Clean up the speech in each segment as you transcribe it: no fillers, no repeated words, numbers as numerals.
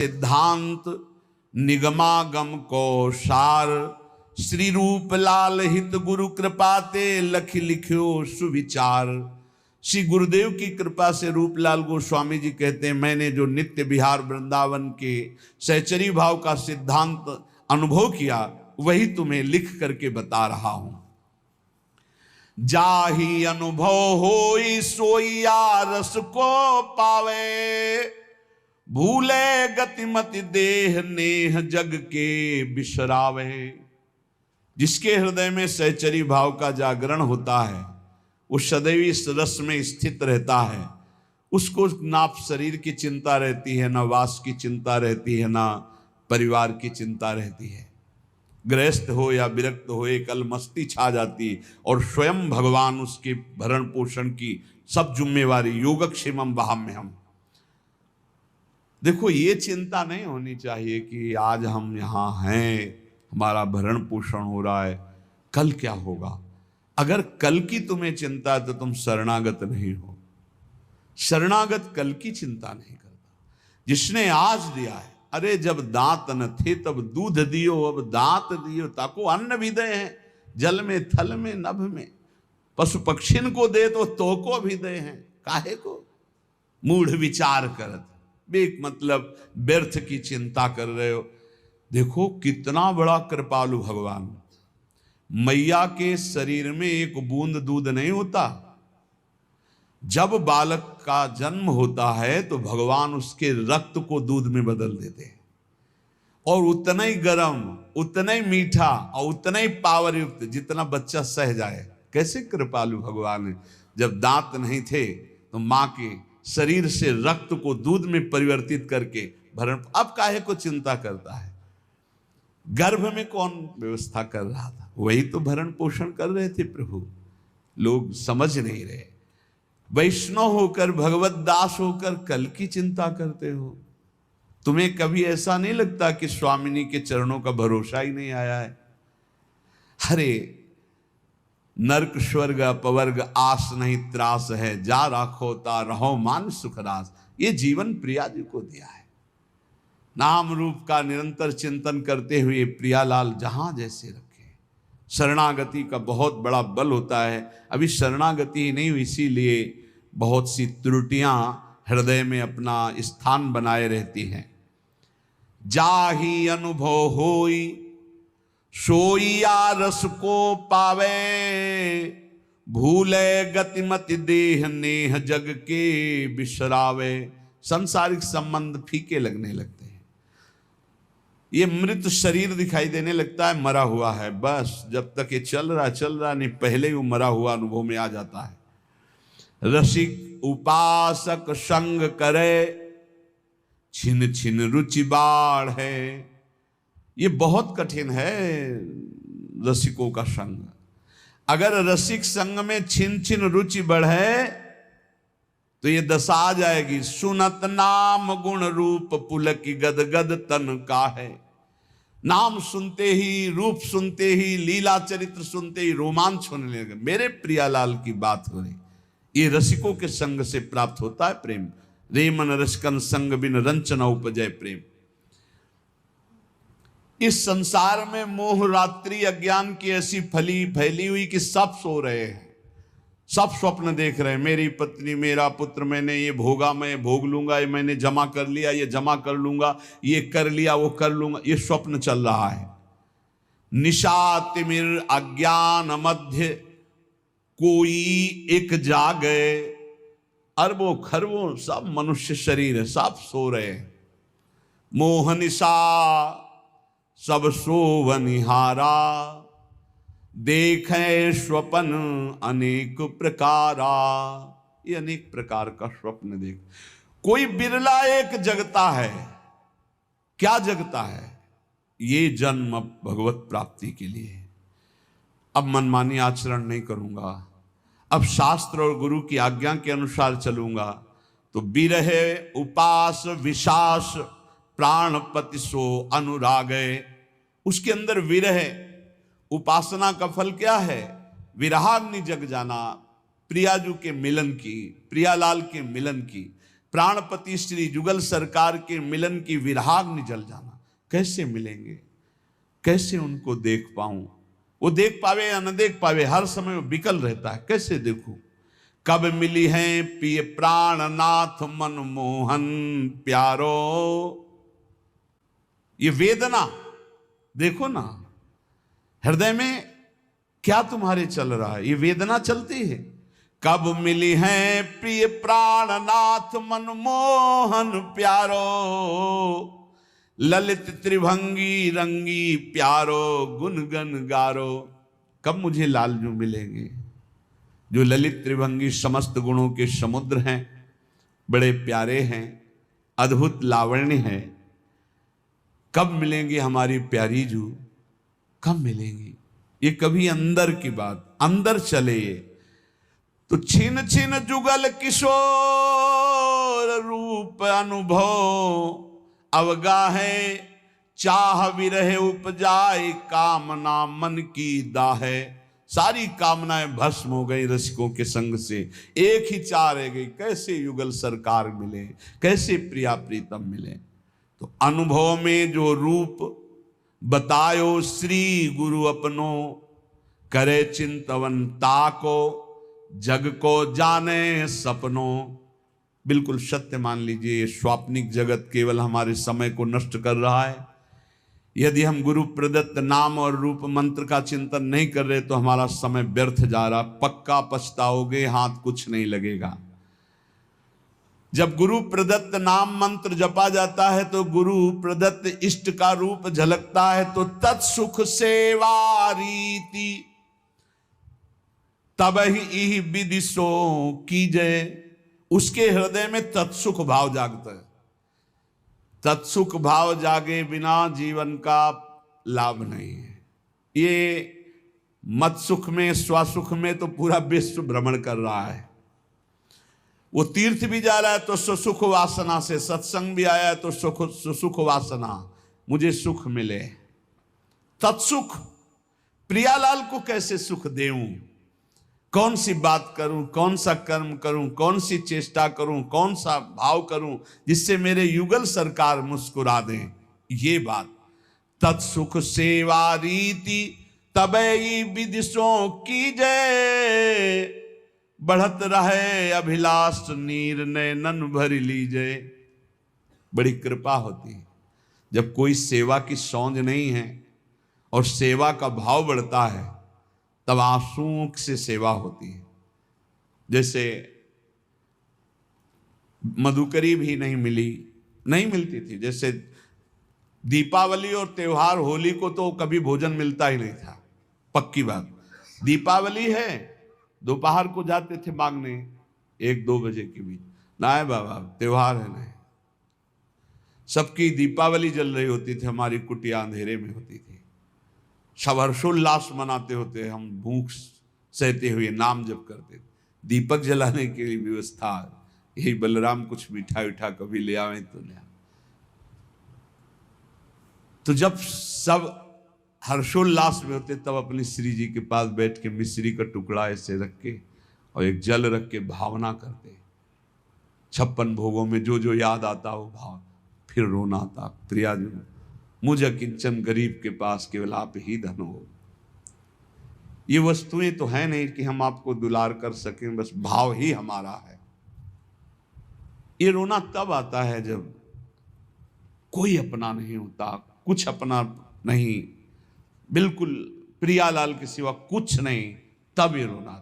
सिद्धांत निगमागम को सार, श्री रूप लाल हित गुरु कृपा ते लख लिख्यो सुविचार। श्री गुरुदेव की कृपा से रूपलाल गोस्वामी जी कहते हैं, मैंने जो नित्य विहार वृंदावन के सहचरी भाव का सिद्धांत अनुभव किया वही तुम्हें लिख करके बता रहा हूं। जाही अनुभव होई सोइया रस को पावे, भूले गतिमति देह नेह जग के बिसरावे। जिसके हृदय में सहचरी भाव का जागरण होता है वो सदैव इस रस में स्थित रहता है। उसको ना शरीर की चिंता रहती है, ना वास की चिंता रहती है, ना परिवार की चिंता रहती है। गृहस्थ हो या विरक्त हो, एक अलमस्ती छा जाती और स्वयं भगवान उसके भरण पोषण की सब जिम्मेवारी। योगक्षेमम वहाम्यहम्। देखो, ये चिंता नहीं होनी चाहिए कि आज हम यहाँ हैं, हमारा भरण पोषण हो रहा है, कल क्या होगा। अगर कल की तुम्हें चिंता है तो तुम शरणागत नहीं हो। शरणागत कल की चिंता नहीं करता। जिसने आज दिया है, अरे जब दांत न थे तब दूध दियो, अब दांत दियो ताको अन्न भी दे हैं। जल में थल में नभ में, पशु पक्षिन को दे तो को भी दे हैं। काहे को मूढ़ विचार करत, बेक मतलब व्यर्थ की चिंता कर रहे हो। देखो कितना बड़ा कृपालु भगवान। मैया के शरीर में एक बूंद दूध नहीं होता। जब बालक का जन्म होता है तो भगवान उसके रक्त को दूध में बदल देते हैं, और उतना ही गर्म, उतना ही मीठा और उतना ही पावर युक्त जितना बच्चा सह जाए। कैसे कृपालु भगवान है। जब दांत नहीं थे तो मां के शरीर से रक्त को दूध में परिवर्तित करके भरण, अब काहे को चिंता करता है। गर्भ में कौन व्यवस्था कर रहा था, वही तो भरण पोषण कर रहे थे प्रभु। लोग समझ नहीं रहे। वैष्णव होकर, भगवत दास होकर कल की चिंता करते हो। तुम्हें कभी ऐसा नहीं लगता कि स्वामिनी के चरणों का भरोसा ही नहीं आया है। अरे नरक स्वर्ग अपवर्ग आस नहीं त्रास है, जा राखो ता रहो मान सुखरास। ये जीवन प्रिया जी को दिया है। नाम रूप का निरंतर चिंतन करते हुए प्रियालाल जहां जैसे रखे। शरणागति का बहुत बड़ा बल होता है। अभी शरणागति ही नहीं हुई, इसीलिए बहुत सी त्रुटियां हृदय में अपना स्थान बनाए रहती हैं। जाही अनुभव होई सोइया रस को पावे, भूले गतिमति देह नेह जग के बिसरावे। सांसारिक संबंध फीके लगने लगते हैं। ये मृत शरीर दिखाई देने लगता है, मरा हुआ है। बस जब तक ये चल रहा नहीं, पहले ही वो मरा हुआ अनुभव में आ जाता है। रसिक उपासक संग करे, छिन छिन रुचि बाढ़ है। ये बहुत कठिन है रसिकों का संग। अगर रसिक संग में छिन छिन रुचि बढ़े तो ये दशा आ जाएगी। सुनत नाम गुण रूप पुलकी गद गद तन का है। नाम सुनते ही, रूप सुनते ही, लीला चरित्र सुनते ही रोमांच होने लगे। मेरे प्रियालाल की बात हो रही। ये रसिकों के संग से प्राप्त होता है प्रेम। रेमन रसकन संग बिन रंचना उपजय प्रेम। इस संसार में मोह रात्रि अज्ञान की ऐसी फैली हुई कि सब सो रहे हैं, सब स्वप्न देख रहे हैं। मेरी पत्नी, मेरा पुत्र, मैंने ये भोगा, मैं भोग लूंगा, ये मैंने जमा कर लिया, ये जमा कर लूंगा, ये कर लिया, वो कर लूंगा। ये स्वप्न चल रहा है। निशा तिमिर अज्ञान मध्य कोई एक जागे। अरबों खरबों सब मनुष्य शरीर है, सब सो रहे हैं। मोह निशा सब सोवनिहारा, देखे स्वप्न अनेक प्रकारा। ये अनेक प्रकार का स्वप्न देख। कोई बिरला एक जगता है। क्या जगता है? ये जन्म अब भगवत प्राप्ति के लिए। अब मनमानी आचरण नहीं करूंगा, अब शास्त्र और गुरु की आज्ञा के अनुसार चलूंगा। तो बिरहे उपास विशास प्राणपति सो अनुरागे। उसके अंदर विरह, उपासना का फल क्या है? विरहाग्नि जग जाना, प्रियाजू के मिलन की, प्रियालाल के मिलन की। प्राणपति श्री जुगल सरकार के मिलन की विराग्नि जल जाना। कैसे मिलेंगे, कैसे उनको देख पाऊं? वो देख पावे या न देख पावे, हर समय वो बिकल रहता है, कैसे देखूं? कब मिली है पिय प्राणनाथ मनमोहन प्यारो। ये वेदना देखो ना, हृदय में क्या तुम्हारे चल रहा है, ये वेदना चलती है। कब मिली है प्रिय प्राणनाथ मनमोहन प्यारो, ललित त्रिभंगी रंगी प्यारो गुणगन गारो। कब मुझे लालजू मिलेंगे जो ललित त्रिभंगी समस्त गुणों के समुद्र हैं, बड़े प्यारे हैं, अद्भुत लावण्य है। कब मिलेंगे हमारी प्यारी जू, कब मिलेंगी? ये कभी अंदर की बात, अंदर चले तो छिन छिन जुगल किशोर रूप अनुभव, अवगा है चाह विरह उपजाए कामना मन की दाहे। सारी कामनाएं भस्म हो गई रसिकों के संग से, एक ही चाह रह गई, कैसे युगल सरकार मिले, कैसे प्रिया प्रीतम मिले। तो अनुभव में जो रूप बतायो श्री गुरु अपनो, करे चिंतवन ताको जग को जाने सपनों। बिल्कुल सत्य मान लीजिए, ये स्वाप्निक जगत केवल हमारे समय को नष्ट कर रहा है। यदि हम गुरु प्रदत्त नाम और रूप मंत्र का चिंतन नहीं कर रहे तो हमारा समय व्यर्थ जा रहा, पक्का पछताओगे, हाथ कुछ नहीं लगेगा। जब गुरु प्रदत्त नाम मंत्र जपा जाता है तो गुरु प्रदत्त इष्ट का रूप झलकता है, तो तत्सुख सेवा रीति तब ही विदिशो कीजय। उसके हृदय में तत्सुख भाव जागता है। तत्सुख भाव जागे बिना जीवन का लाभ नहीं है। ये मत सुख में स्वसुख में तो पूरा विश्व भ्रमण कर रहा है। वो तीर्थ भी जा रहा है तो सुख वासना से, सत्संग भी आया है तो सुख वासना, मुझे सुख मिले। तत्सुख, प्रियालाल को कैसे सुख देऊं, कौन सी बात करूं, कौन सा कर्म करूं, कौन सी चेष्टा करूं, कौन सा भाव करूं जिससे मेरे युगल सरकार मुस्कुरा दें, ये बात। तत्सुख सेवा रीति तबई विदिशों की जय, बढ़त रहे अभिलाष नीर नैनन भर लीजिए। बड़ी कृपा होती है जब कोई सेवा की सौंध नहीं है और सेवा का भाव बढ़ता है, तब आंसुओं से सेवा होती है। जैसे मधुकरी भी नहीं मिलती थी। जैसे दीपावली और त्योहार, होली को तो कभी भोजन मिलता ही नहीं था, पक्की बात। दीपावली है, दोपहर को जाते थे मांगने 1-2 बजे के बीच, ना है बाबा त्योहार है नहीं। सबकी दीपावली जल रही होती थी, हमारी कुटिया अंधेरे में होती थी। सब हर्षोल्लास मनाते होते, हम भूख सहते हुए नाम जप करते। दीपक जलाने की व्यवस्था, यही बलराम कुछ मीठा उठा कभी ले आवे तो ले। तो जब सब हर्षोल्लास में होते तब अपनी श्री जी के पास बैठ के मिश्री का टुकड़ा ऐसे रख के और एक जल रख के भावना करते। 56 भोगों में जो जो याद आता वो भाव, फिर रोना आता, प्रिया जी मुझ किंचन गरीब के पास केवल आप ही धन हो। ये वस्तुएं तो है नहीं कि हम आपको दुलार कर सकें, बस भाव ही हमारा है। ये रोना तब आता है जब कोई अपना नहीं होता, कुछ अपना नहीं, बिल्कुल प्रियालाल के सिवा कुछ नहीं, तब ये रोना।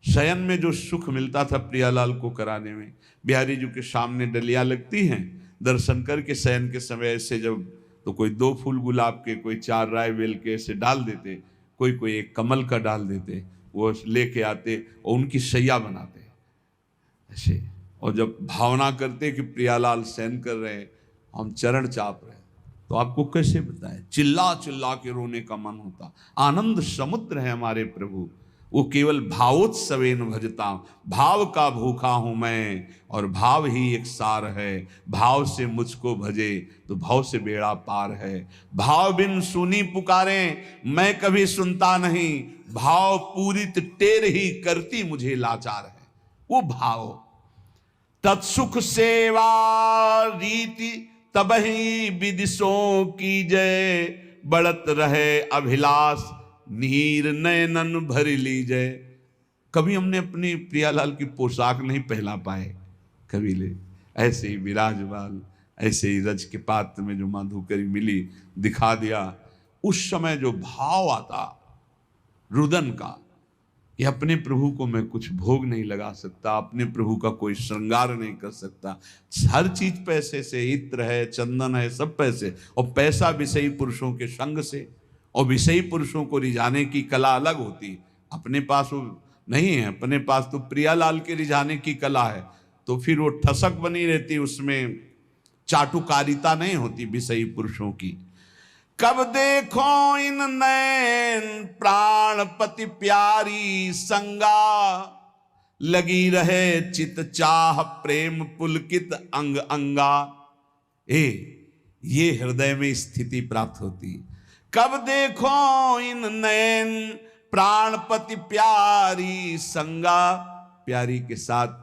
शयन में जो सुख मिलता था प्रियालाल को कराने में, बिहारी जी के सामने डलिया लगती हैं, दर्शन करके शयन के समय ऐसे जब तो कोई 2 फूल गुलाब के, कोई 4 राय बेल के ऐसे डाल देते, कोई एक कमल का डाल देते, वो लेके आते और उनकी शैया बनाते ऐसे। और जब भावना करते कि प्रियालाल शयन कर रहे हैं, हम चरण चाप रहे हैं, तो आपको कैसे बताएं, चिल्ला चिल्ला के रोने का मन होता। आनंद समुद्र है हमारे प्रभु, वो केवल भावोत्सवेन भजता। भाव का भूखा हूं मैं और भाव ही एक सार है। भाव से मुझको भजे तो भाव से बेड़ा पार है। भाव बिन सुनी पुकारे मैं कभी सुनता नहीं, भाव पूरित टेर ही करती मुझे लाचार है। वो भाव तत्सुख सेवा रीति तबहि विदिशों की जय, बढ़त रहे अभिलाष नीर नयनन भर लीजय। कभी हमने अपनी प्रियालाल की पोशाक नहीं पहना पाए, कभी ले ऐसे ही विराजमान, ऐसे ही रज के पात्र में जो माधुकरी मिली दिखा दिया। उस समय जो भाव आता रुदन का कि अपने प्रभु को मैं कुछ भोग नहीं लगा सकता, अपने प्रभु का कोई श्रृंगार नहीं कर सकता, हर चीज पैसे से, इत्र है, चंदन है, सब पैसे, और पैसा विषयी पुरुषों के संग से, और विषयी पुरुषों को रिझाने की कला अलग होती है। अपने पास वो नहीं है, अपने पास तो प्रियालाल के रिझाने की कला है, तो फिर वो ठसक बनी रहती, उसमें चाटुकारिता नहीं होती विषयी पुरुषों की। कब देखो इन नैन प्राणपति प्यारी संगा, लगी रहे चित चाह प्रेम पुलकित अंग अंगा। ये हृदय में स्थिति प्राप्त होती। कब देखो इन नैन प्राणपति प्यारी संगा, प्यारी के साथ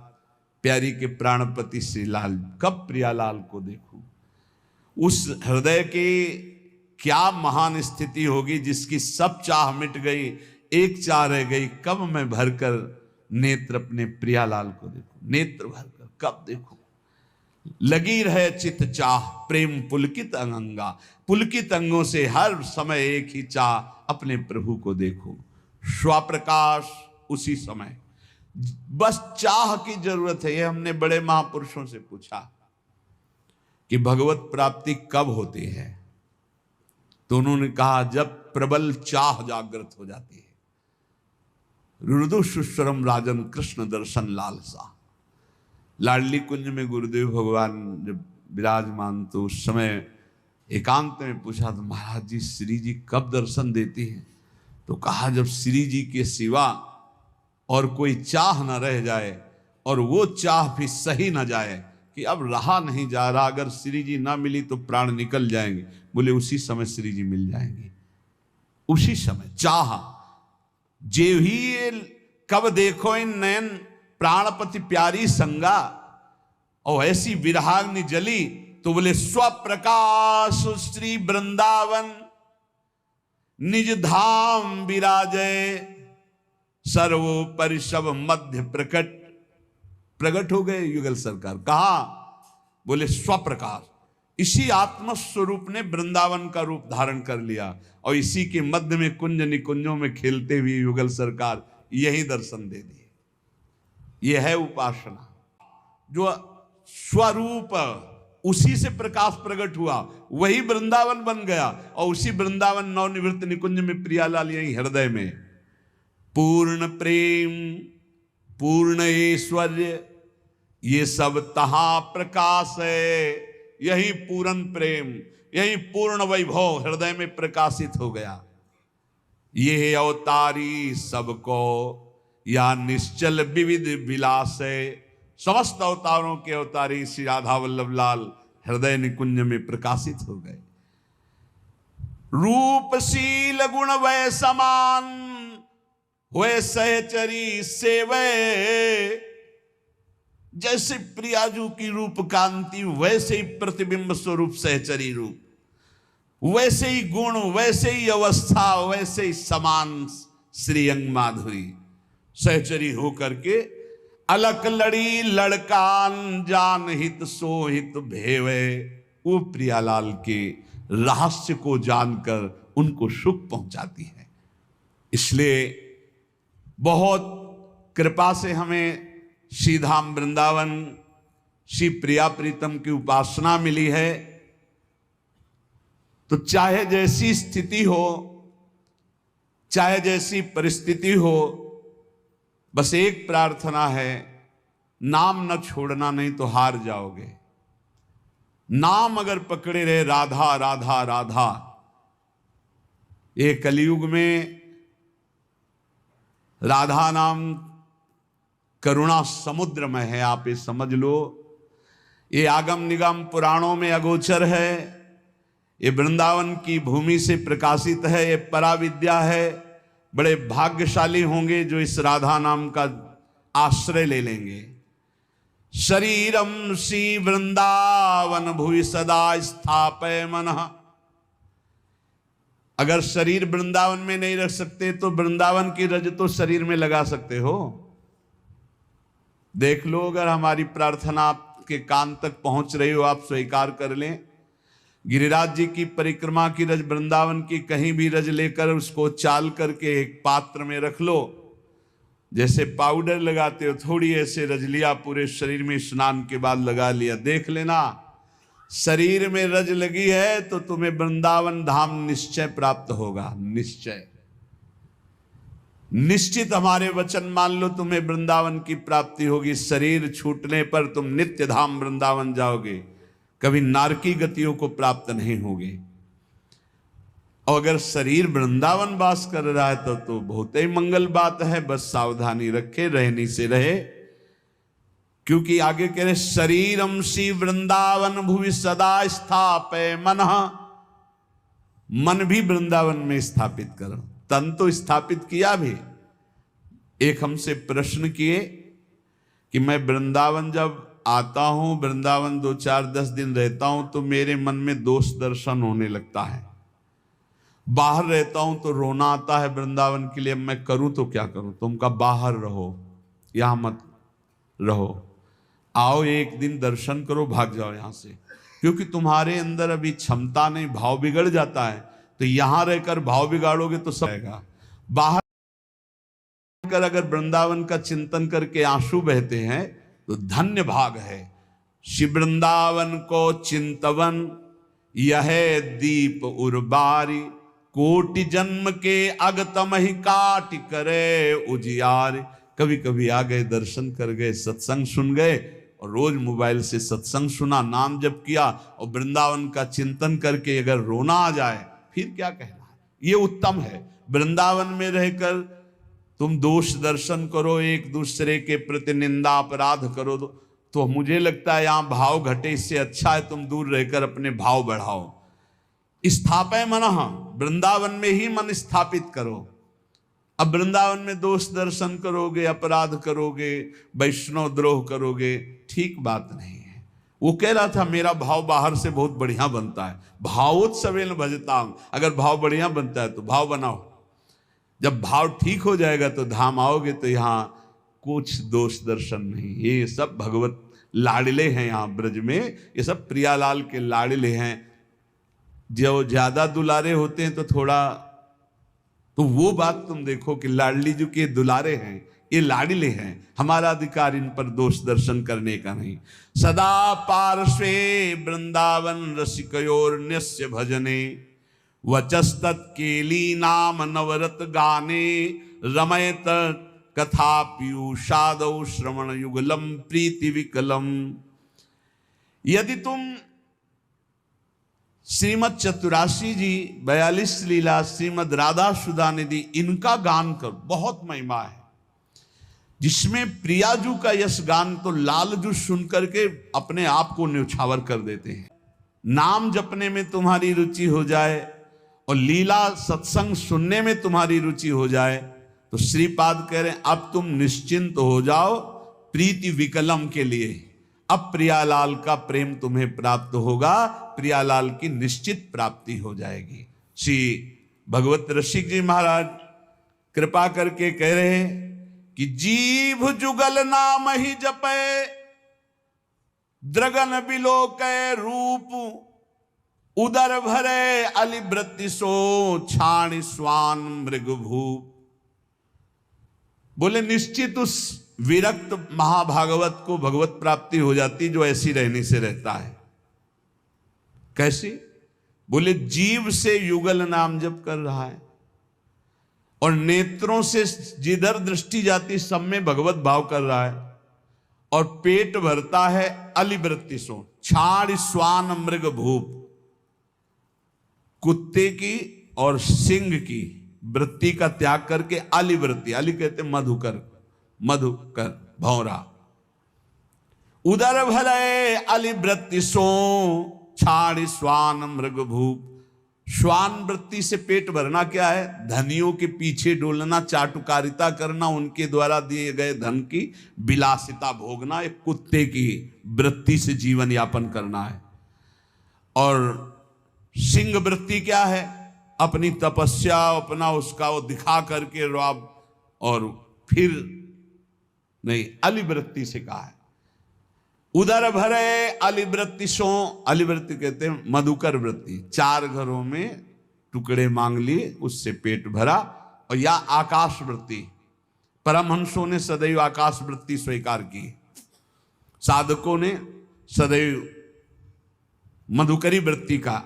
प्यारी के प्राणपति श्री लाल, कब प्रियालाल को देखूं। उस हृदय की क्या महान स्थिति होगी जिसकी सब चाह मिट गई, एक चाह रह गई, कब मैं भरकर नेत्र अपने प्रियालाल को देखूं, नेत्र भरकर कब देखूं। लगी रहे चित चाह प्रेम पुलकित अंगा, पुलकित अंगों से हर समय एक ही चाह, अपने प्रभु को देखूं। स्वप्रकाश उसी समय, बस चाह की जरूरत है। ये हमने बड़े महापुरुषों से पूछा कि भगवत प्राप्ति कब होती है, तो उन्होंने कहा जब प्रबल चाह जागृत हो जाती है। रुदु सुस्वरम राजन कृष्ण दर्शन लालसा। लाडली कुंज में गुरुदेव भगवान जब विराजमान, तो उस समय एकांत में पूछा तो महाराज जी श्री जी कब दर्शन देती हैं, तो कहा जब श्री जी के सिवा और कोई चाह न रह जाए, और वो चाह भी सही न जाए कि अब रहा नहीं जा रहा, अगर श्री जी ना मिली तो प्राण निकल जाएंगे, बोले उसी समय श्री जी मिल जाएंगे। उसी समय चाह जे ही, कब देखो इन नयन प्राणपति प्यारी संगा, और ऐसी विरहाग्नि जली तो बोले स्वप्रकाश श्री वृंदावन निज धाम विराजय, सर्वोपरि सब मध्य प्रकट हो गए युगल सरकार। कहा, बोले स्वप्रकाश, इसी आत्म स्वरूप ने वृंदावन का रूप धारण कर लिया, और इसी के मध्य में कुंज निकुंजों में खेलते हुए युगल सरकार यही दर्शन दे दिए। यह है उपासना, जो स्वरूप उसी से प्रकाश प्रकट हुआ, वही वृंदावन बन गया, और उसी वृंदावन नवनिवृत्त निकुंज में प्रियालाल यही हृदय में। पूर्ण प्रेम पूर्ण ऐश्वर्य ये सब तहां प्रकाश है, यही पूर्ण प्रेम, यही पूर्ण वैभव हृदय में प्रकाशित हो गया। ये अवतारी सबको या निश्चल विविध विलास है। समस्त अवतारों के अवतारी श्री राधा वल्लभ लाल हृदय निकुंज में प्रकाशित हो गए। रूपशील गुण वै समान हुए सहचरी सेवे, जैसे प्रियाजू की रूप कांति वैसे ही प्रतिबिंब स्वरूप सहचरी रूप, वैसे ही गुण, वैसे ही अवस्था, वैसे ही समान श्री अंग माधुरी सहचरी होकर के अलक लड़ी लड़कान जान हित सोहित भेवे। वो प्रियालाल के रहस्य को जानकर उनको सुख पहुंचाती है। इसलिए बहुत कृपा से हमें श्री धाम वृंदावन श्री प्रिया प्रीतम की उपासना मिली है। तो चाहे जैसी स्थिति हो, चाहे जैसी परिस्थिति हो, बस एक प्रार्थना है, नाम न छोड़ना, नहीं तो हार जाओगे। नाम अगर पकड़े रहे राधा राधा राधा, ये कलयुग में राधा नाम करुणा समुद्र में है, आप ये समझ लो। ये आगम निगम पुराणों में अगोचर है, ये वृंदावन की भूमि से प्रकाशित है, ये पराविद्या है। बड़े भाग्यशाली होंगे जो इस राधा नाम का आश्रय ले लेंगे। शरीरम श्री वृंदावन भुवि सदा स्थापय मनः। अगर शरीर वृंदावन में नहीं रख सकते तो वृंदावन की रज तो शरीर में लगा सकते हो। देख लो, अगर हमारी प्रार्थना आपके कान तक पहुंच रही हो, आप स्वीकार कर लें। गिरिराज जी की परिक्रमा की रज, वृंदावन की कहीं भी रज लेकर उसको चाल करके एक पात्र में रख लो, जैसे पाउडर लगाते हो, थोड़ी ऐसे रज लिया, पूरे शरीर में स्नान के बाद लगा लिया। देख लेना, शरीर में रज लगी है तो तुम्हें वृंदावन धाम निश्चय प्राप्त होगा। निश्चय, निश्चित हमारे वचन मान लो, तुम्हें वृंदावन की प्राप्ति होगी। शरीर छूटने पर तुम नित्य धाम वृंदावन जाओगे, कभी नारकी गतियों को प्राप्त नहीं होगे। और अगर शरीर वृंदावन वास कर रहा है तो बहुत ही मंगल बात है। बस सावधानी रखे, रहनी से रहे, क्योंकि आगे कह रहे शरीरम श्री वृंदावन भुवि सदा स्थापय मनः। मन भी वृंदावन में स्थापित करो। तन तो स्थापित किया भी। एक हमसे प्रश्न किए कि मैं वृंदावन जब आता हूं, वृंदावन 2-4-10 दिन रहता हूं तो मेरे मन में दोष दर्शन होने लगता है। बाहर रहता हूं तो रोना आता है वृंदावन के लिए, मैं करूं तो क्या करूं? तुम का बाहर रहो, यहां मत रहो, आओ एक दिन दर्शन करो, भाग जाओ यहां से, क्योंकि तुम्हारे अंदर अभी क्षमता नहीं, भाव बिगड़ जाता है। तो यहां रहकर भाव बिगाड़ोगे तो सब आएगा। बाहर कर अगर वृंदावन का चिंतन करके आंसू बहते हैं तो धन्य भाग है। शिव वृंदावन को चिंतवन यह दीप उर्बारी, कोटि जन्म के अगतम ही काट करे उजियार। कभी कभी आ गए, दर्शन कर गए, सत्संग सुन गए, और रोज मोबाइल से सत्संग सुना, नाम जप किया, और वृंदावन का चिंतन करके अगर रोना आ जाए फिर क्या कहना है। ये उत्तम है। वृंदावन में रहकर तुम दोष दर्शन करो, एक दूसरे के प्रति निंदा अपराध करो तो मुझे लगता है यहां भाव घटे। इससे अच्छा है तुम दूर रहकर अपने भाव बढ़ाओ। स्थापय मनः, वृंदावन में ही मन स्थापित करो। अब वृंदावन में दोष दर्शन करोगे, अपराध करोगे, वैष्णव द्रोह करोगे, ठीक बात नहीं है। वो कह रहा था मेरा भाव बाहर से बहुत बढ़िया बनता है, भावोत्सवेन भजताम। अगर भाव बढ़िया बनता है तो भाव बनाओ। जब भाव ठीक हो जाएगा तो धाम आओगे तो यहाँ कुछ दोष दर्शन नहीं। ये सब भगवत लाडले हैं यहाँ ब्रज में, ये सब प्रियालाल के लाडले हैं। जो ज्यादा दुलारे होते हैं तो थोड़ा, तो वो बात तुम देखो कि लाडली जी के दुलारे हैं, ये लाडले हैं। हमारा अधिकार इन पर दोष दर्शन करने का नहीं। सदा पार्श्वे वृंदावन रसिकयोर्न्यस्य भजने, वचस्तत् केली नाम नवरत गाने, रमयत कथा पीयूषादौ श्रवण युगलम प्रीति विकलम। यदि तुम श्रीमद चतुराशी जी 42 लीला, श्रीमद राधा सुधा निधि, इनका गान कर, बहुत महिमा है। जिसमें प्रियाजू का यश गान तो लालजू सुन करके अपने आप को न्यौछावर कर देते हैं। नाम जपने में तुम्हारी रुचि हो जाए और लीला सत्संग सुनने में तुम्हारी रुचि हो जाए तो श्रीपाद कह रहे हैं अब तुम निश्चिंत हो जाओ प्रीति विकलम के लिए। अब प्रियालाल का प्रेम तुम्हें प्राप्त होगा, प्रियालाल की निश्चित प्राप्ति हो जाएगी। श्री भगवत रसिक जी महाराज कृपा करके कह रहे हैं कि जीभ जुगल नाम ही जपे, द्रगन बिलोके रूप, उदर भरे अलिवृत्ति सो, छाण स्वान मृगभूप। बोले निश्चित उस विरक्त महाभागवत को भगवत प्राप्ति हो जाती जो ऐसी रहने से रहता है। कैसी? बोले जीव से युगल नाम जप कर रहा है और नेत्रों से जिधर दृष्टि जाती सब में भगवत भाव कर रहा है, और पेट भरता है अलिवृत्ति सो, छाड़ स्वान मृग भूप, कुत्ते की और सिंह की वृत्ति का त्याग करके अलिवृत्ति, अली कहते मधुकर, मधुकर भौरा, उदर भले अलिवृत्ति सो, छाड़ स्वान मृग भूप। श्वान वृत्ति से पेट भरना क्या है? धनियों के पीछे डोलना, चाटुकारिता करना, उनके द्वारा दिए गए धन की विलासिता भोगना, एक कुत्ते की वृत्ति से जीवन यापन करना है। और सिंह वृत्ति क्या है? अपनी तपस्या, अपना उसका वो दिखा करके रौब, और फिर नहीं, अलिवृत्ति से कहा है। उदर भरे अलिवृत्ति सो, अलिवृत्ति कहते हैं मधुकर वृत्ति, 4 घरों में टुकड़े मांग लिए, उससे पेट भरा। और या आकाश वृत्ति, परमहंसों ने सदैव आकाश वृत्ति स्वीकार की, साधकों ने सदैव मधुकरी वृत्ति का,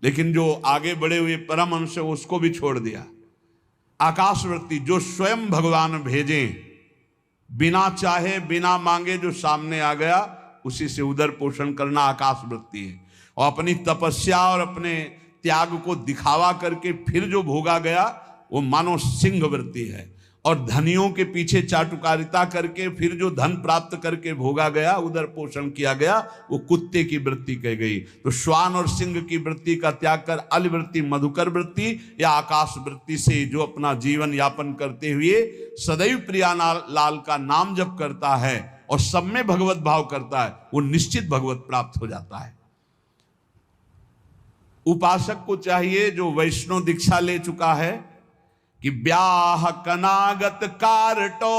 लेकिन जो आगे बढ़े हुए परमहंस उसको भी छोड़ दिया। आकाश वृत्ति, जो स्वयं भगवान भेजें, बिना चाहे बिना मांगे जो सामने आ गया उसी से उदर पोषण करना आकाश वृत्ति है। और अपनी तपस्या और अपने त्याग को दिखावा करके फिर जो भोगा गया वो मानो सिंह वृत्ति है। और धनियों के पीछे चाटुकारिता करके फिर जो धन प्राप्त करके भोगा गया, उदर पोषण किया गया, वो कुत्ते की वृत्ति कह गई। तो श्वान और सिंह की वृत्ति का त्याग कर अलिवृत्ति, मधुकर वृत्ति या आकाश वृत्ति से जो अपना जीवन यापन करते हुए सदैव प्रिया लाल का नाम जप करता है और सब में भगवत भाव करता है, वो निश्चित भगवत प्राप्त हो जाता है। उपासक को चाहिए, जो वैष्णव दीक्षा ले चुका है, कि ब्याह कनागत कारटो,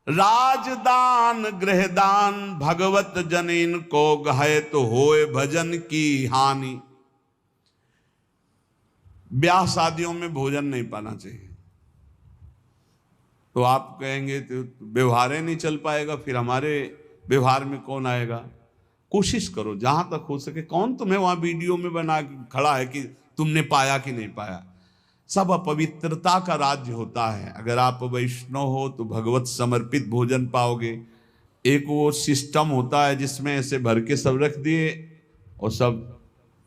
राजदान गृहदान, भगवत जनिन को गहे तो होए भजन की हानि। ब्याह शादियों में भोजन नहीं पाना चाहिए। तो आप कहेंगे तो व्यवहार ही नहीं चल पाएगा, फिर हमारे व्यवहार में कौन आएगा? कोशिश करो जहां तक हो सके। कौन तुम्हें वहां वीडियो में बना खड़ा है कि तुमने पाया कि नहीं पाया? सब अपवित्रता का राज्य होता है। अगर आप वैष्णव हो तो भगवत समर्पित भोजन पाओगे। एक वो सिस्टम होता है जिसमें ऐसे भर के सब रख दिए और सब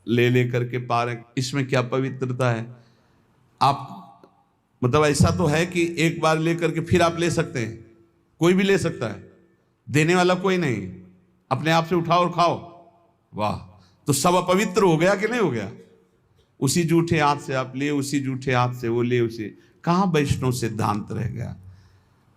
ले ले करके पा रहे, इसमें क्या पवित्रता है? आप मतलब ऐसा तो है कि एक बार ले करके फिर आप ले सकते हैं, कोई भी ले सकता है, देने वाला कोई नहीं, अपने आप से उठाओ और खाओ। वाह, तो सब अपवित्र हो गया कि नहीं हो गया? उसी जूठे हाथ से आप लिए, उसी जूठे हाथ से वो ले, उसे कहाँ वैष्णव सिद्धांत रह गया?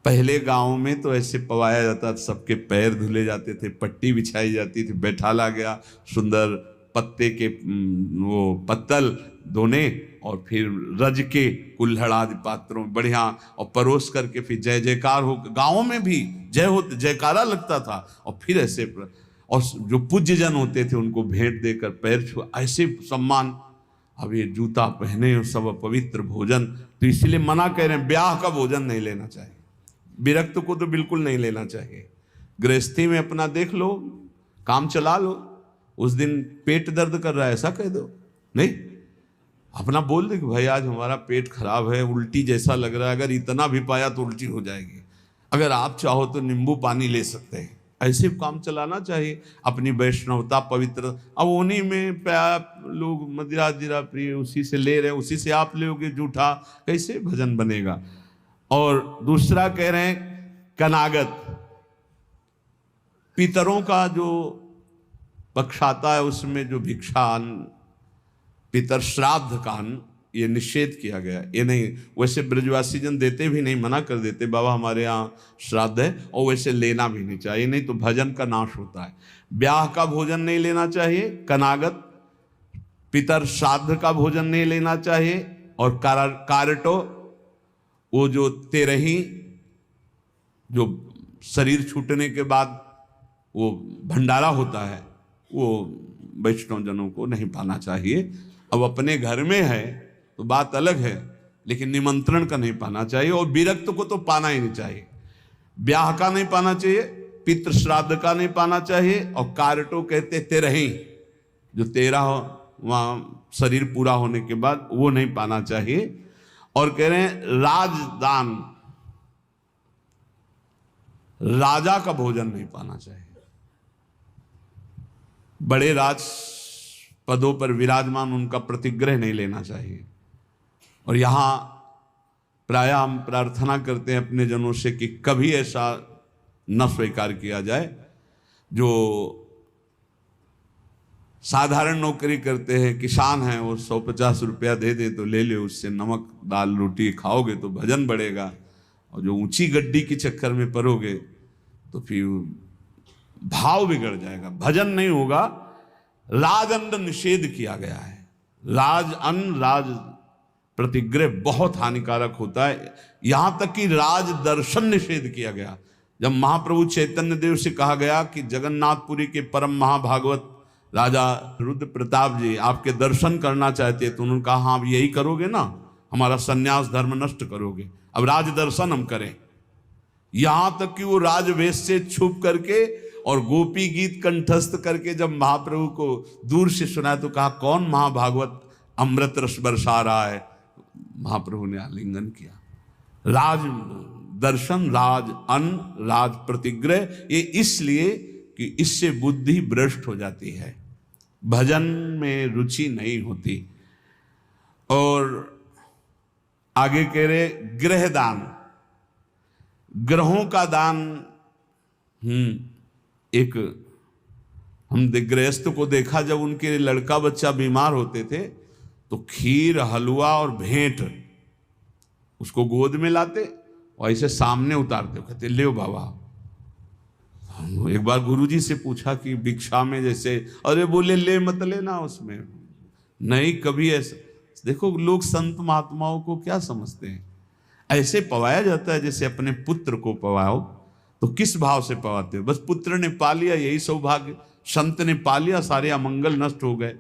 पहले गांव में तो ऐसे पवाया जाता था, सबके पैर धुले जाते थे, पट्टी बिछाई जाती थी, बैठाला गया, सुंदर पत्ते के वो पत्तल धोने और फिर रज के कुल्हड़ आदि पात्रों में बढ़िया और परोस करके फिर जय जयकार हो, गाँव में भी जय हो जयकारा लगता था। और फिर ऐसे और जो पूज्य जन होते थे उनको भेंट देकर पैर छू, ऐसे सम्मान। अब ये जूता पहने और सब पवित्र भोजन, तो इसलिए मना कह रहे हैं ब्याह का भोजन नहीं लेना चाहिए। विरक्त को तो बिल्कुल नहीं लेना चाहिए। गृहस्थी में अपना देख लो, काम चला लो। उस दिन पेट दर्द कर रहा है ऐसा कह दो, नहीं, अपना बोल दे कि भाई आज हमारा पेट खराब है, उल्टी जैसा लग रहा है, अगर इतना भी पाया तो उल्टी हो जाएगी, अगर आप चाहो तो नींबू पानी ले सकते हैं। ऐसे काम चलाना चाहिए। अपनी वैष्णवता पवित्र, अब उन्हीं में लोग मदिरा जिरा प्रिय उसी से ले रहे हैं, उसी से आप लोगे जूठा, कैसे भजन बनेगा? और दूसरा कह रहे हैं कनागत, पितरों का जो पक्ष आता है उसमें जो भिक्षान, पितर श्राद्ध कान, ये निषेध किया गया। ये नहीं, वैसे ब्रजवासी जन देते भी नहीं, मना कर देते, बाबा हमारे यहाँ श्राद्ध है, और वैसे लेना भी नहीं चाहिए, नहीं तो भजन का नाश होता है। ब्याह का भोजन नहीं लेना चाहिए, कनागत पितर श्राद्ध का भोजन नहीं लेना चाहिए। और कारटो, वो जो तेरही, जो शरीर छूटने के बाद वो भंडारा होता है, वो वैष्णव जनों को नहीं पाना चाहिए। अब अपने घर में है तो बात अलग है, लेकिन निमंत्रण का नहीं पाना चाहिए। और विरक्त को तो पाना ही नहीं चाहिए। ब्याह का नहीं पाना चाहिए, पितृ श्राद्ध का नहीं पाना चाहिए। और कारटो कहते तेरही, जो 13 वहाँ शरीर पूरा होने के बाद वो नहीं पाना चाहिए। और कह रहे हैं राजदान, राजा का भोजन नहीं पाना चाहिए। बड़े राज पदों पर विराजमान उनका प्रतिग्रह नहीं लेना चाहिए। और यहाँ प्रायः हम प्रार्थना करते हैं अपने जनों से कि कभी ऐसा न स्वीकार किया जाए जो साधारण नौकरी करते हैं, किसान हैं, वो 150 रुपया दे दे तो ले ले, उससे नमक दाल रोटी खाओगे तो भजन बढ़ेगा। और जो ऊंची गड्डी के चक्कर में पड़ोगे तो फिर भाव बिगड़ जाएगा, भजन नहीं होगा। राज अन्न निषेध किया गया है। राज अन्न, राज प्रतिग्रह बहुत हानिकारक होता है। यहां तक कि राज दर्शन निषेध किया गया। जब महाप्रभु चैतन्य देव से कहा गया कि जगन्नाथपुरी के परम महाभागवत राजा रुद्र प्रताप जी आपके दर्शन करना चाहते हैं, तो उन्होंने कहा हाँ, आप यही करोगे ना, हमारा सन्यास धर्म नष्ट करोगे, अब राज दर्शन हम करें। यहां तक कि वो राजवेश से छुप करके और गोपी गीत कंठस्थ करके जब महाप्रभु को दूर से सुना तो कहा कौन महाभागवत अमृत रस बरसा रहा है। महाप्रभु ने आलिंगन किया। राज दर्शन, राज अन्न, राज प्रतिग्रह, ये इसलिए कि इससे बुद्धि भ्रष्ट हो जाती है, भजन में रुचि नहीं होती। और आगे कह रहे गृह दान, ग्रहों का दान। एक हम गृहस्थ को देखा, जब उनके लड़का बच्चा बीमार होते थे तो खीर हलवा और भेंट उसको गोद में लाते और ऐसे सामने उतारते, कहते ले बाबा। एक बार गुरुजी से पूछा कि भिक्षा में जैसे, अरे बोले ले मत लेना, उसमें नहीं कभी ऐसा। देखो लोग संत महात्माओं को क्या समझते हैं, ऐसे पवाया जाता है जैसे अपने पुत्र को पवाओ। तो किस भाव से पवाते हो? बस पुत्र ने पा लिया यही सौभाग्य, संत ने पा लिया सारे अमंगल नष्ट हो गए।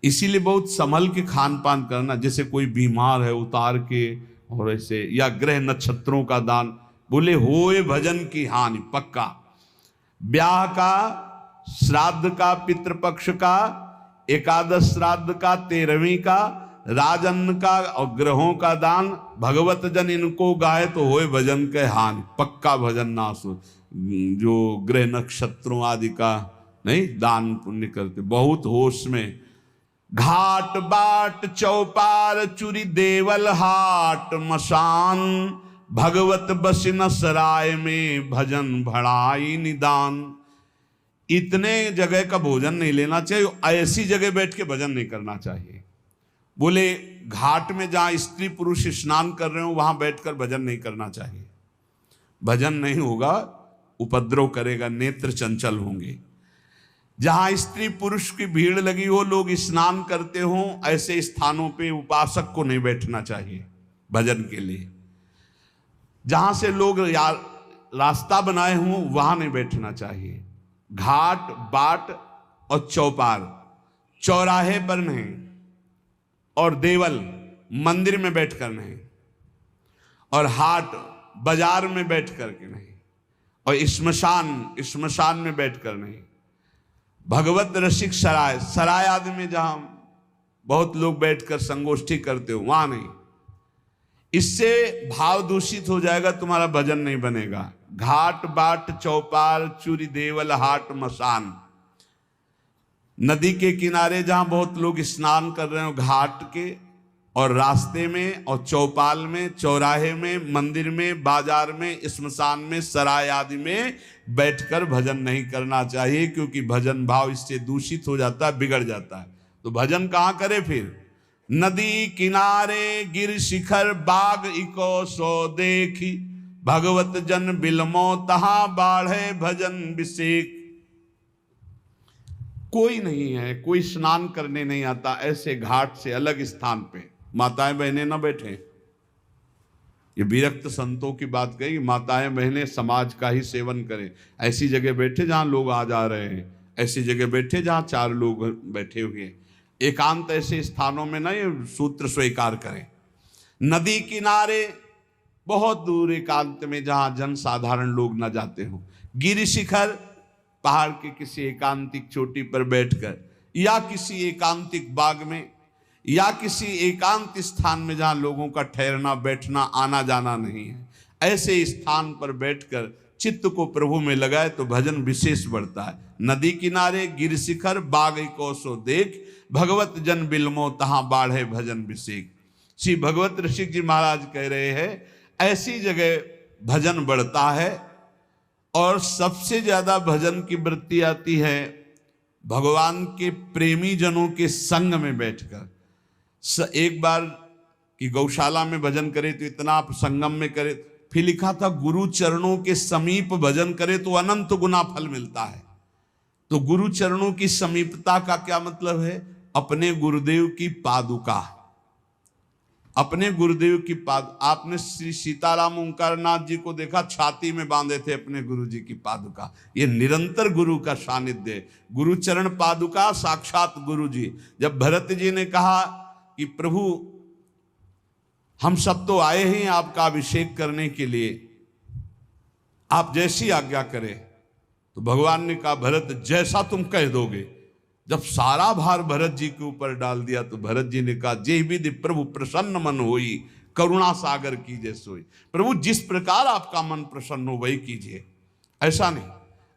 इसीलिए बहुत संभल के खान पान करना, जैसे कोई बीमार है उतार के, और ऐसे, या ग्रह नक्षत्रों का दान। बोले होए भजन की हानि पक्का। ब्याह का, श्राद्ध का, पितृपक्ष का, एकादश श्राद्ध का, 13वीं का, राजन्न का और ग्रहों का दान, भगवत जन इनको गाए तो होए भजन के हानि पक्का। भजन नाश हो। जो ग्रह नक्षत्रों आदि का नहीं दान पुण्य करते, बहुत होश में। घाट बाट चौपार चुरी देवल हाट मसान, भगवत बसिन सराय में भजन भड़ाई निदान। इतने जगह का भोजन नहीं लेना चाहिए, ऐसी जगह बैठ के भजन नहीं करना चाहिए। बोले घाट में जहां स्त्री पुरुष स्नान कर रहे हो वहां बैठकर भजन नहीं करना चाहिए। भजन नहीं होगा, उपद्रव करेगा, नेत्र चंचल होंगे। जहां स्त्री पुरुष की भीड़ लगी हो, लोग स्नान करते हो, ऐसे स्थानों पे उपासक को नहीं बैठना चाहिए भजन के लिए। जहां से लोग रास्ता बनाए हों वहां नहीं बैठना चाहिए। घाट बाट और चौपार, चौराहे पर नहीं, और देवल मंदिर में बैठकर नहीं, और हाट बाजार में बैठ करके नहीं, और श्मशान में बैठकर नहीं। भगवत रसिक सराय, सराय आदि में जहां बहुत लोग बैठकर संगोष्ठी करते हो वहां नहीं। इससे भाव दूषित हो जाएगा, तुम्हारा भजन नहीं बनेगा। घाट बाट चौपाल चूरी देवल हाट मसान, नदी के किनारे जहां बहुत लोग स्नान कर रहे हो, घाट के और रास्ते में और चौपाल में, चौराहे में, मंदिर में, बाजार में, श्मशान में, सराय आदि में बैठकर भजन नहीं करना चाहिए, क्योंकि भजन भाव इससे दूषित हो जाता है, बिगड़ जाता है। तो भजन कहाँ करे फिर? नदी किनारे गिर शिखर बाग इको सो देखी, भगवत जन बिलमो तहां बाढ़े भजन विषेक। कोई नहीं है, कोई स्नान करने नहीं आता, ऐसे घाट से अलग स्थान पे माताएं बहनें न बैठे। ये विरक्त संतों की बात कही, माताएं बहनें समाज का ही सेवन करें। ऐसी जगह बैठे जहां लोग आ जा रहे हैं, ऐसी जगह बैठे जहां 4 लोग बैठे हुए हैं। एकांत ऐसे स्थानों में ना ये सूत्र स्वीकार करें। नदी किनारे बहुत दूर एकांत में जहां जन साधारण लोग न जाते हो। गिरि शिखर, पहाड़ के किसी एकांतिक चोटी पर बैठकर, या किसी एकांतिक बाग में, या किसी एकांत स्थान में जहां लोगों का ठहरना बैठना आना जाना नहीं है, ऐसे स्थान पर बैठकर चित्त को प्रभु में लगाए तो भजन विशेष बढ़ता है। नदी किनारे गिर शिखर बाग को सो देख, भगवत जन बिलमो तहां बाढ़े भजन विशेष। श्री भगवत ऋषिक जी महाराज कह रहे हैं ऐसी जगह भजन बढ़ता है। और सबसे ज्यादा भजन की वृत्ति आती है भगवान के प्रेमी जनों के संग में बैठकर एक बार कि गौशाला में भजन करे तो इतना, आप संगम में करे, फिर लिखा था गुरु चरणों के समीप भजन करे तो अनंत गुना फल मिलता है। तो गुरु चरणों की समीपता का क्या मतलब है? अपने गुरुदेव की पादुका, अपने गुरुदेव की आपने श्री सीताराम ओंकारनाथ जी को देखा, छाती में बांधे थे अपने गुरु जी की पादुका। ये निरंतर गुरु का सानिध्य है। गुरु चरण पादुका साक्षात गुरु जी। जब भरत जी ने कहा कि प्रभु हम सब तो आए हैं आपका अभिषेक करने के लिए, आप जैसी आज्ञा करें, तो भगवान ने कहा भरत जैसा तुम कह दोगे। जब सारा भार भरत जी के ऊपर डाल दिया तो भरत जी ने कहा जे विधि प्रभु प्रसन्न मन होई, करुणा सागर कीजिए सोई। प्रभु जिस प्रकार आपका मन प्रसन्न हो वही कीजिए, ऐसा नहीं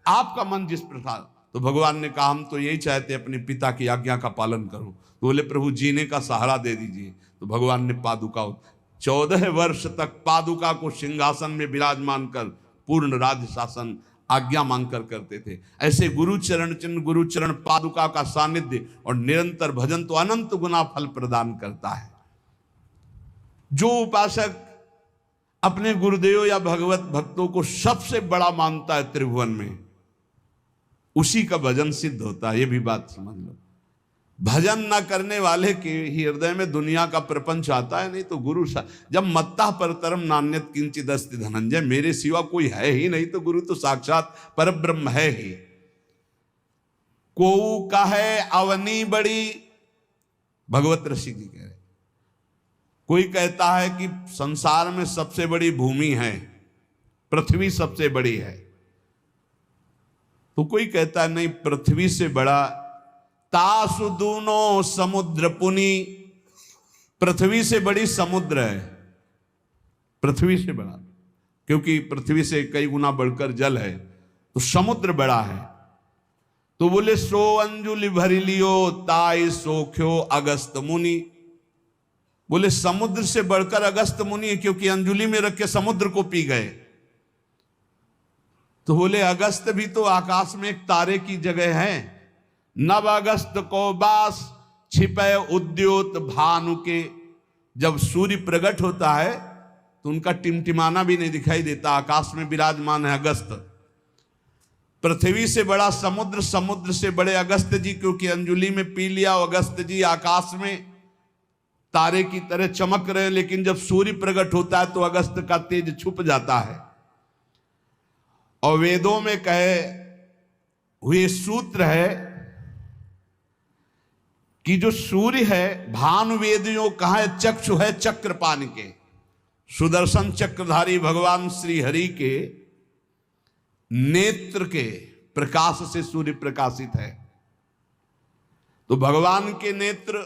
आपका मन जिस प्रकार। तो भगवान ने कहा हम तो यही चाहते अपने पिता की आज्ञा का पालन करूं। तो बोले प्रभु जीने का सहारा दे दीजिए। तो भगवान ने पादुका 14 वर्ष तक पादुका को सिंहासन में विराजमान कर पूर्ण राज्य शासन आज्ञा मांगकर करते थे। ऐसे गुरु चरण चिन्ह, गुरु चरण पादुका का सानिध्य और निरंतर भजन तो अनंत गुना फल प्रदान करता है। जो उपासक अपने गुरुदेव या भगवत भक्तों को सबसे बड़ा मानता है त्रिभुवन में, उसी का भजन सिद्ध होता है। ये भी बात समझ लो। भजन न करने वाले के हृदय में दुनिया का प्रपंच आता है। नहीं तो गुरु जब मत्ता परतरम नान्यत किंचित अस्ति धनंजय, मेरे सिवा कोई है ही नहीं, तो गुरु तो साक्षात परब्रह्म है ही। को कहे अवनी बड़ी, भगवत ऋषि जी कह रहे, कोई कहता है कि संसार में सबसे बड़ी भूमि है, पृथ्वी सबसे बड़ी है, तो कोई कहता है नहीं पृथ्वी से बड़ा तासु दूनो समुद्र पुनी, पृथ्वी से बड़ी समुद्र है, पृथ्वी से बड़ा, क्योंकि पृथ्वी से कई गुना बढ़कर जल है, तो समुद्र बड़ा है। तो बोले सो अंजुलि भरी लियो ताई सोख्यो अगस्त मुनि, बोले समुद्र से बढ़कर अगस्त मुनि है, क्योंकि अंजुलि में रख के समुद्र को पी गए। तो बोले अगस्त भी तो आकाश में एक तारे की जगह है। नव अगस्त को बास छिपे उद्योत भानु के, जब सूर्य प्रकट होता है तो उनका टिमटिमाना भी नहीं दिखाई देता, आकाश में विराजमान है अगस्त। पृथ्वी से बड़ा समुद्र, समुद्र से बड़े अगस्त जी, क्योंकि अंजुलि में पी लिया। अगस्त जी आकाश में तारे की तरह चमक रहे, लेकिन जब सूर्य प्रकट होता है तो अगस्त का तेज छुप जाता है। और वेदों में कहे हुए सूत्र है कि जो सूर्य है, भानु वेदियों कहा है चक्षु है चक्रपाण के, सुदर्शन चक्रधारी भगवान श्री हरि के नेत्र के प्रकाश से सूर्य प्रकाशित है। तो भगवान के नेत्र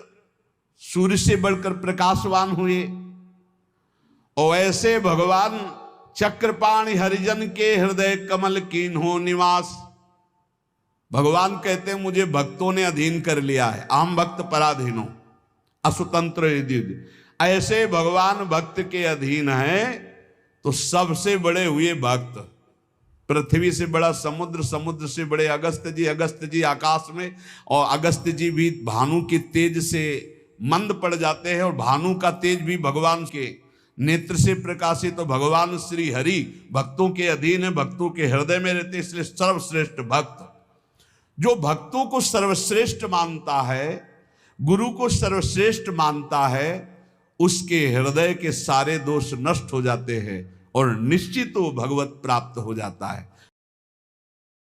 सूर्य से बढ़कर प्रकाशवान हुए। और ऐसे भगवान चक्रपाणि हरिजन के हृदय कमल कीन्हो निवास। भगवान कहते हैं मुझे भक्तों ने अधीन कर लिया है, आम भक्त पराधीनो असुतंत्र यदि। ऐसे भगवान भक्त के अधीन है तो सबसे बड़े हुए भक्त। पृथ्वी से बड़ा समुद्र, समुद्र से बड़े अगस्त जी आकाश में, और अगस्त जी भी भानु के तेज से मंद पड़ जाते हैं, और भानु का तेज भी भगवान के नेत्र से प्रकाशित। तो भगवान श्री हरि भक्तों के अधीन है, भक्तों के हृदय में रहते, इसलिए सर्वश्रेष्ठ भक्त। जो भक्तों को सर्वश्रेष्ठ मानता है, गुरु को सर्वश्रेष्ठ मानता है, उसके हृदय के सारे दोष नष्ट हो जाते हैं और निश्चित वो भगवत प्राप्त हो जाता है।